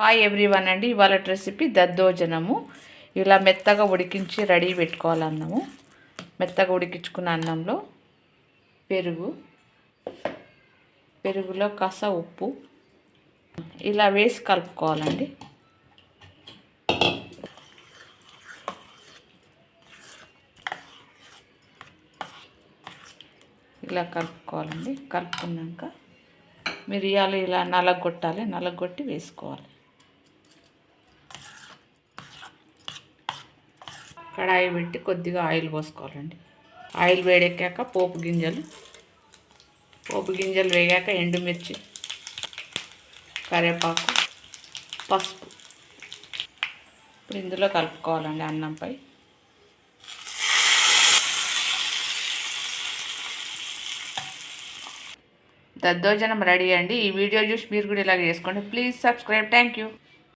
Hi everyone అండి. ఇవాళ recipe దద్దోజనము. ఇలా మెత్తగా ఉడికించి రెడీ పెట్టుకోవాలి అన్నము. మెత్తగా ఉడికించుకున్న అన్నంలో పెరుగులో కాస్త ఉప్పు ఇలా వేసి కలుపుకోవాలండి. ఇలా కలుపుకోవాలండి. కలుపుకున్నాక మిరియాలు ఇలా నలగొట్టాలి. నలగొట్టి వేసుకోవాలి. కడాయి పెట్టి కొద్దిగా ఆయిల్ పోసుకోవాలండి. ఆయిల్ వేడెక్కాక పోపు గింజలు వేగాక ఎండుమిర్చి, కరివేపాకు, పసుపు ఇప్పుడు ఇందులో కలుపుకోవాలండి. అన్నంపై దద్దోజనం రెడీ అండి. ఈ వీడియో చూసి మీరు కూడా ఇలాగ చేసుకోండి. Please subscribe. Thank you.